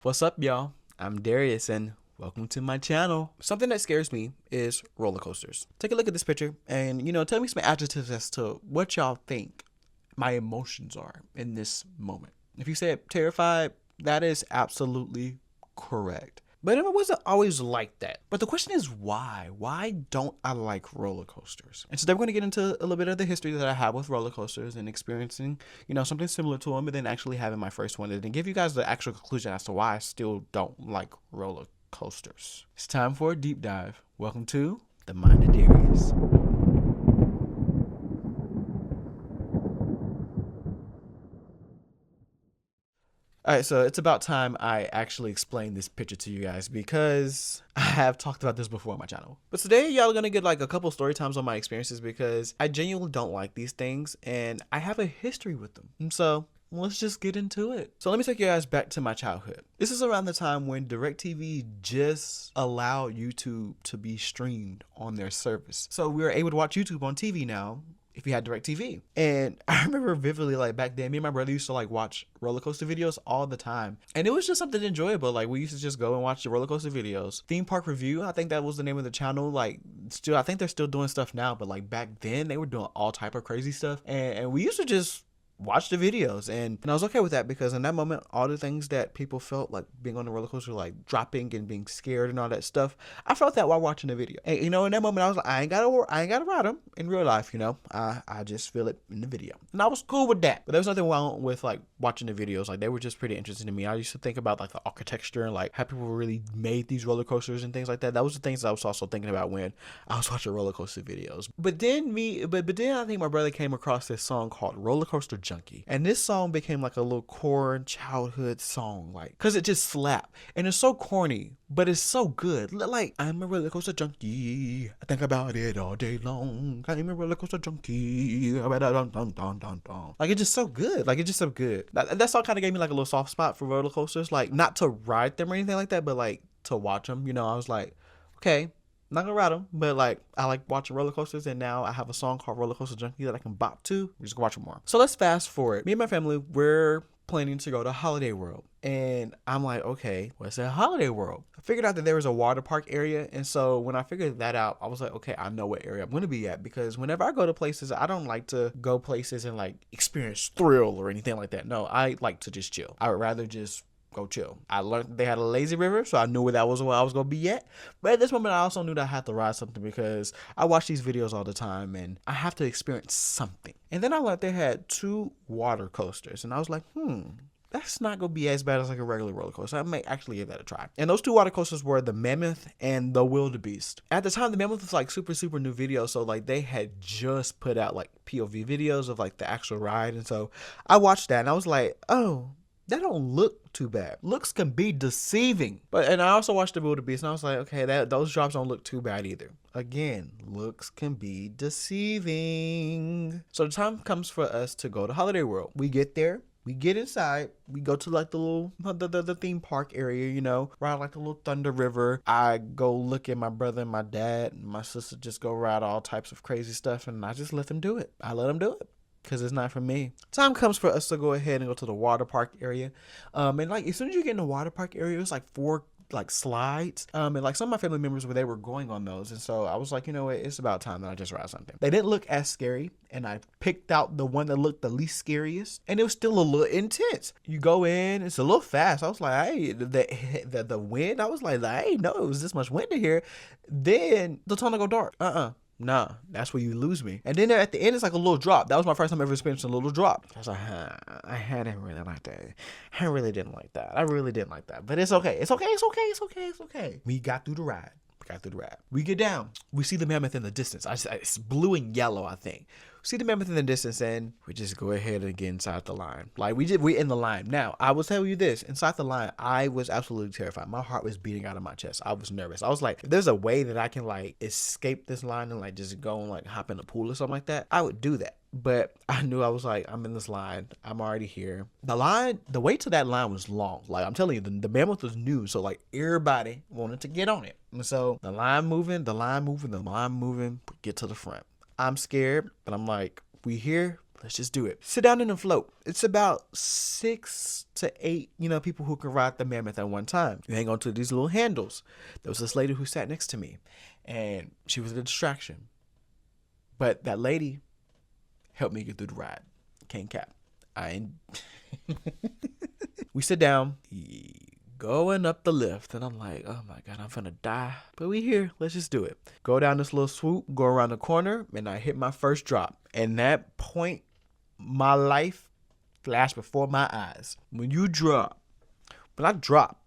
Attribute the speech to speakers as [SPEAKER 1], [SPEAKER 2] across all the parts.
[SPEAKER 1] What's up, y'all? I'm Darius, and welcome to my channel. Something that scares me is roller coasters. Take a look at this picture and, tell me some adjectives as to what y'all think my emotions are in this moment. If you said terrified, that is absolutely correct. But it wasn't always like that. But the question is why? Why don't I like roller coasters? And today we're going to get into a little bit of the history that I have with roller coasters and experiencing, something similar to them, but then actually having my first one and then give you guys the actual conclusion as to why I still don't like roller coasters. It's time for a deep dive. Welcome to the Mind of Darius. All right, so it's about time I actually explain this picture to you guys because I have talked about this before on my channel. But today, y'all are gonna get like a couple story times on my experiences because I genuinely don't like these things and I have a history with them. And so let's just get into it. So let me take you guys back to my childhood. This is around the time when DirecTV just allowed YouTube to be streamed on their service. So we were able to watch YouTube on TV now if you had DirecTV. And I remember vividly, like back then, me and my brother used to like watch roller coaster videos all the time. And it was just something enjoyable. Like we used to just go and watch the roller coaster videos. Theme Park Review, I think that was the name of the channel. Like still, I think they're still doing stuff now, but like back then they were doing all type of crazy stuff. And we used to just watch the videos and I was okay with that because in that moment all the things that people felt like being on the roller coaster, like dropping and being scared and all that stuff, I felt that while watching the video. And in that moment I was like, I ain't gotta ride them in real life, I just feel it in the video and I was cool with that. But there was nothing wrong with like watching the videos. Like they were just pretty interesting to me. I used to think about like the architecture and like how people really made these roller coasters and things like that. That was the things that I was also thinking about when I was watching roller coaster videos. But then I think my brother came across this song called Roller Coaster Junkie. And this song became like a little core childhood song, like, cause it just slapped. And it's so corny, but it's so good. Like, I'm a roller coaster junkie. I think about it all day long. I'm a roller coaster junkie. Like, it's just so good. Like, it's just so good. That song kind of gave me like a little soft spot for roller coasters. Like, not to ride them or anything like that, but like to watch them. I was like, okay, not gonna ride them, but like I like watching roller coasters, and now I have a song called Roller Coaster Junkie that I can bop to. We just go watch it more. So let's fast forward. Me and my family, we're planning to go to Holiday World, and I'm like, okay, what's a Holiday World? I figured out that there was a water park area, and so when I figured that out, I was like, okay, I know what area I'm gonna be at because whenever I go to places, I don't like to go places and like experience thrill or anything like that. No, I like to just chill. I would rather just go chill. I learned they had a lazy river, so I knew where I was gonna be at. But at this moment, I also knew that I had to ride something because I watch these videos all the time and I have to experience something. And then I learned they had 2 water coasters, and I was like, that's not gonna be as bad as like a regular roller coaster. I may actually give that a try. And those 2 water coasters were the Mammoth and the Wildebeest. At the time, the Mammoth was like super new video, so like they had just put out like POV videos of like the actual ride, and so I watched that and I was like, oh, that don't look too bad. Looks can be deceiving. And I also watched the Wildebeest and I was like, okay, those drops don't look too bad either. Again, looks can be deceiving. So the time comes for us to go to Holiday World. We get there. We get inside, we go to like the little the theme park area, ride like the little Thunder River. I go look at my brother and my dad and my sister just go ride all types of crazy stuff, and I just let them do it. I let them do it because it's not for me. Time comes for us to go ahead and go to the water park area. And like as soon as you get in the water park area, it's like 4 like slides. And like some of my family members they were going on those. And so I was like, you know what, it's about time that I just ride something. They didn't look as scary, and I picked out the one that looked the least scariest, and it was still a little intense. You go in, it's a little fast. I was like, hey, the wind, I was like, I ain't know it was this much wind in here. Then the tunnel go dark. Nah, that's where you lose me. And then at the end, it's like a little drop. That was my first time ever experiencing a little drop. I was like, I hadn't really like that. I really didn't like that. I really didn't like that. But it's okay. It's okay. It's okay. It's okay. It's okay. We got through the ride. We get down. We see the Mammoth in the distance. It's blue and yellow, I think. We see the Mammoth in the distance, and we just go ahead and get inside the line. Like we're in the line. Now, I will tell you this. Inside the line, I was absolutely terrified. My heart was beating out of my chest. I was nervous. I was like, if there's a way that I can like escape this line and like just go and like hop in a pool or something like that, I would do that. But I knew I was like, I'm in this line. I'm already here. The wait to that line was long. Like I'm telling you, the Mammoth was new. So like everybody wanted to get on it. And so the line moving, get to the front. I'm scared, but I'm like, we here. let's just do it. Sit down in the float. It's about 6 to 8, people who can ride the mammoth at one time. You hang on to these little handles. There was this lady who sat next to me, and she was a distraction. But that lady helped me get through the ride. Can't cap. We sit down, going up the lift, and I'm like, oh my God, I'm finna die. But we here, let's just do it. Go down this little swoop, go around the corner, and I hit my first drop. And that point, my life flashed before my eyes. When I dropped,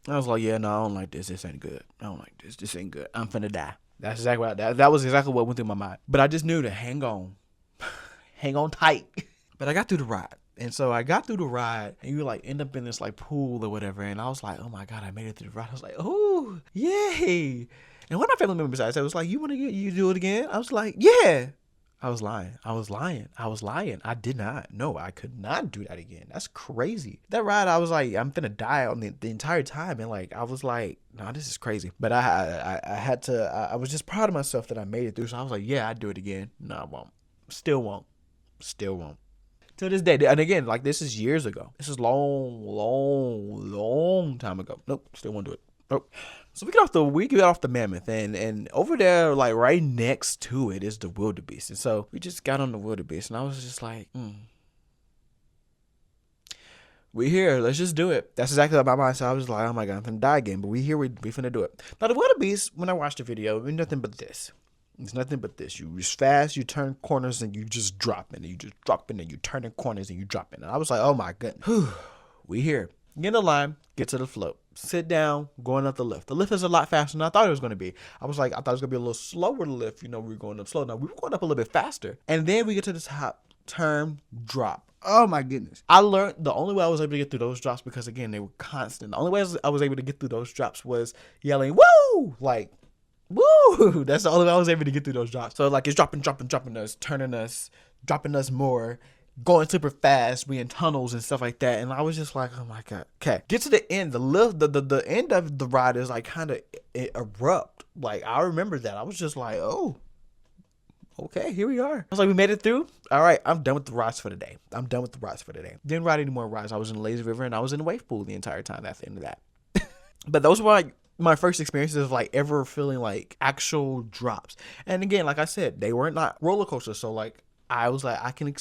[SPEAKER 1] I was like, yeah, no, I don't like this. This ain't good. I don't like this. This ain't good. I'm finna die. That's exactly that was exactly what went through my mind. But I just knew to hang on. Hang on tight. But I got through the ride. And so I got through the ride, and you end up in this pool or whatever. And I was like, oh my God, I made it through the ride. I was like, oh, yay. And one of my family members besides, I was like, you do it again? I was like, yeah. I was lying. I did not. No, I could not do that again. That's crazy. That ride, I was like, I'm finna die on the entire time. And I was like, no, this is crazy. But I was just proud of myself that I made it through. So I was like, yeah, I'd do it again. No, I won't. Still won't. To this day. And again, this is years ago. This is long time ago. Nope, still won't do it. Nope. So we get off the mammoth, and over there, right next to it is the wildebeest. And so we just got on the wildebeest, and I was just like, we here, let's just do it. That's exactly about my mindset. I was like, oh my God, I'm finna die again. But we here, we finna do it. Now the wildebeest, when I watched the video, it was nothing but this. It's nothing but this. You just fast, you turn corners, and you just drop in. And you just drop in, and you turn in corners, and you drop in. And I was like, oh my goodness. Whew. We here. Get in the line, get to the float. Sit down, going up the lift. The lift is a lot faster than I thought it was going to be. I thought it was going to be a little slower lift. We were going up slow. Now, we were going up a little bit faster. And then we get to the top, turn, drop. Oh my goodness. I learned the only way I was able to get through those drops, because again, they were constant. The only way I was able to get through those drops was yelling, woo! Woo! That's the only way I was able to get through those drops. So it's dropping us, turning us, dropping us more, going super fast, we in tunnels and stuff like that. And I was just like, oh my God. Okay. Get to the end. The lift, the end of the ride is kind of erupt. I remember that. I was just like, oh, okay, here we are. I was like, we made it through. All right, I'm done with the rides for the day. Didn't ride any more rides. I was in the lazy river, and I was in the wave pool the entire time. That's the end of that. But those were my first experiences of ever feeling actual drops. And again, like I said, they weren't not roller coasters. So I was like, I can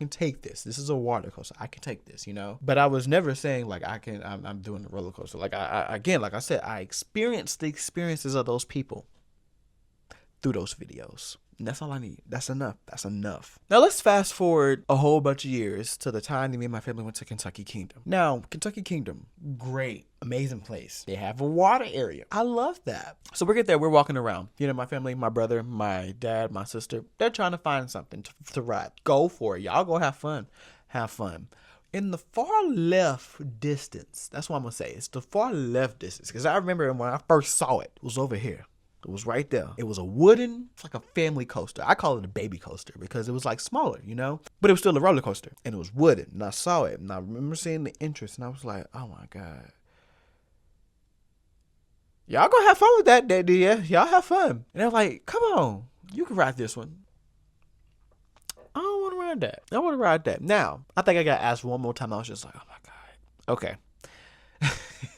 [SPEAKER 1] take this. This is a water coaster. I can take this, But I was never saying I'm doing the roller coaster. Like I said, I experienced the experiences of those people through those videos. And that's all I need. That's enough. Now let's fast forward a whole bunch of years to the time that me and my family went to Kentucky Kingdom. Now, Kentucky Kingdom, great, amazing place. They have a water area. I love that. So we get there, we're walking around. My family, my brother, my dad, my sister, they're trying to find something to ride. Go for it. Y'all go have fun. In the far left distance, that's what I'm going to say. It's the far left distance. Because I remember when I first saw it, it was over here. It was right there. It was it's like a family coaster. I call it a baby coaster because it was smaller, But it was still a roller coaster. And it was wooden. And I saw it. And I remember seeing the entrance. And I was like, oh my God. Y'all gonna have fun with that, Daddy. Yeah, y'all have fun. And they're like, come on. You can ride this one. I don't want to ride that. I want to ride that. Now, I think I got asked one more time. I was just like, oh my God. Okay.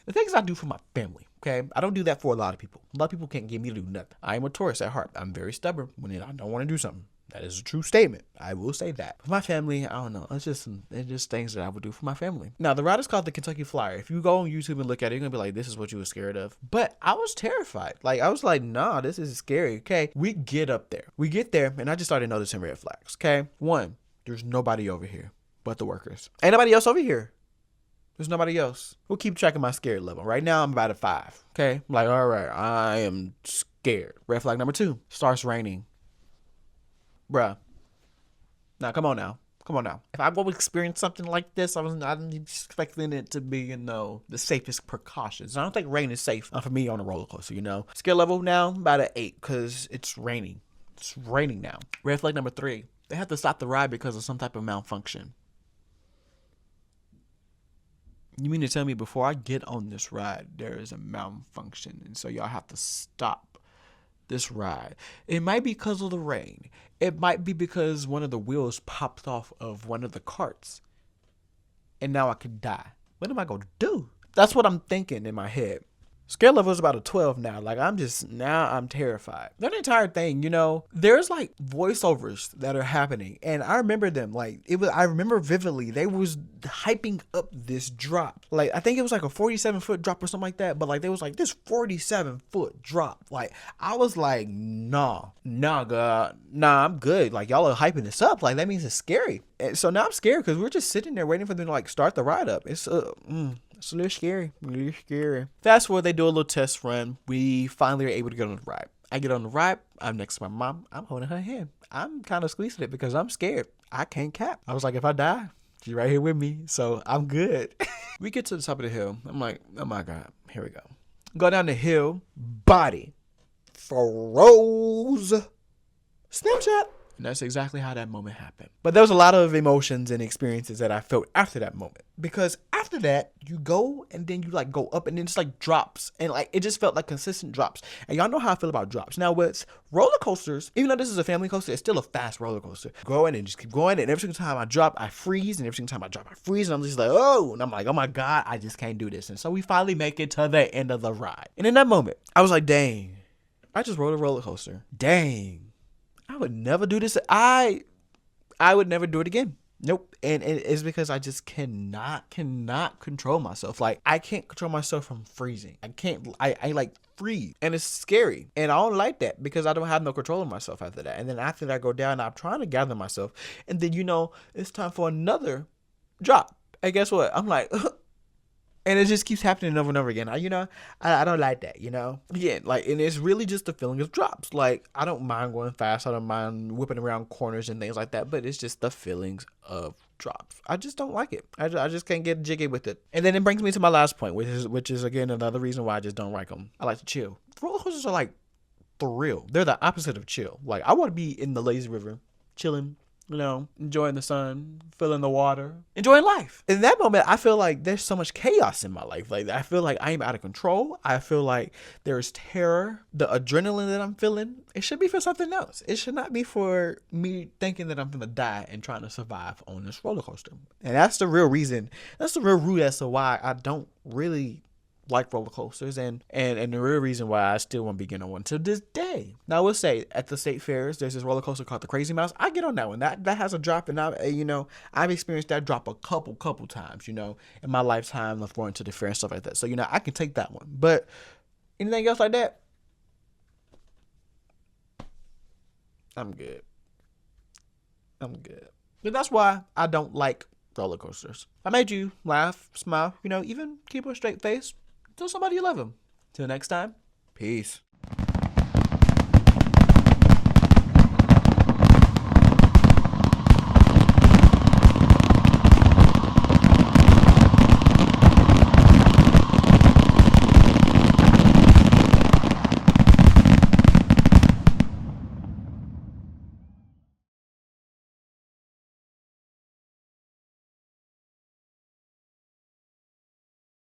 [SPEAKER 1] The things I do for my family. Okay, I don't do that for a lot of people. A lot of people can't get me to do nothing. I am a Taurus at heart. I'm very stubborn when I don't want to do something. That is a true statement. I will say that. For my family, I don't know. It's just things that I would do for my family. Now, the ride is called the Kentucky Flyer. If you go on YouTube and look at it, you're going to be like, this is what you were scared of. But I was terrified. I was like, nah, this is scary. Okay, we get up there. We get there, and I just started noticing red flags. Okay, one, there's nobody over here but the workers. Ain't nobody else over here. There's nobody else. We'll keep track of my scared level. Right now, I'm about a 5. Okay? I'm like, all right, I am scared. Red flag number 2. Starts raining. Bruh. Now, come on now. If I go experience something like this, I'm expecting it to be, the safest precautions. I don't think rain is safe for me on a roller coaster, Scare level now, about an 8, because it's raining. It's raining now. Red flag number 3. They have to stop the ride because of some type of malfunction. You mean to tell me before I get on this ride, there is a malfunction, and so y'all have to stop this ride. It might be because of the rain. It might be because one of the wheels popped off of one of the carts. And now I could die. What am I going to do? That's what I'm thinking in my head. Scale level is about a 12 now. Like, I'm terrified. The entire thing, there's like voiceovers that are happening. And I remember them. Like, I remember vividly, they was hyping up this drop. Like, I think it was like a 47-foot drop or something like that. But like, there was like this 47-foot drop. Like, I was like, nah, God, nah, I'm good. Like, y'all are hyping this up. Like, that means it's scary. And so now I'm scared because we're just sitting there waiting for them to like start the ride up. It's a little scary. Fast forward, they do a little test run. We finally are able to get on the ride. I get on the ride. I'm next to my mom. I'm holding her hand. I'm kind of squeezing it because I'm scared. I can't cap. I was like, if I die, she's right here with me. So I'm good. We get to the top of the hill. I'm like, oh my God, here we go. Go down the hill. Body froze. Snapchat. And that's exactly how that moment happened. But there was a lot of emotions and experiences that I felt after that moment. Because after that, you go and then you like go up and then it's like drops. And like it just felt like consistent drops. And y'all know how I feel about drops. Now with roller coasters, even though this is a family coaster, it's still a fast roller coaster. Going and just keep going. And every single time I drop, I freeze. And every single time I drop, I freeze. And I'm just like, oh. And I'm like, oh my God, I just can't do this. And so we finally make it to the end of the ride. And in that moment, I was like, dang, I just rode a roller coaster. Dang. I would never do this. I would never do it again. Nope. And it's because I just cannot control myself. Like, I can't control myself from freezing. I like freeze. And it's scary. And I don't like that because I don't have no control of myself after that. And then after that, I go down, I'm trying to gather myself. And then, it's time for another drop. And guess what? I'm like, and it just keeps happening over and over again. I don't like that, Again, like, and it's really just the feeling of drops. Like, I don't mind going fast. I don't mind whipping around corners and things like that. But it's just the feelings of drops. I just don't like it. I just can't get jiggy with it. And then it brings me to my last point, which is again, another reason why I just don't like them. I like to chill. Roller coasters are like thrill. They're the opposite of chill. Like, I want to be in the lazy river, chilling, enjoying the sun, feeling the water, enjoying life. In that moment, I feel like there's so much chaos in my life. Like, I feel like I am out of control. I feel like there's terror. The adrenaline that I'm feeling, it should be for something else. It should not be for me thinking that I'm going to die and trying to survive on this roller coaster. And that's the real reason. That's the real root as to why I don't really like roller coasters and the real reason why I still won't be getting on one to this day. Now I will say at the state fairs there's this roller coaster called the Crazy Mouse. I get on that one. That has a drop, and I've experienced that drop a couple times, in my lifetime of going to the fair and stuff like that. So I can take that one. But anything else like that, I'm good. But that's why I don't like roller coasters. I made you laugh, smile, even keep a straight face. Tell somebody you love them. Till next time, peace.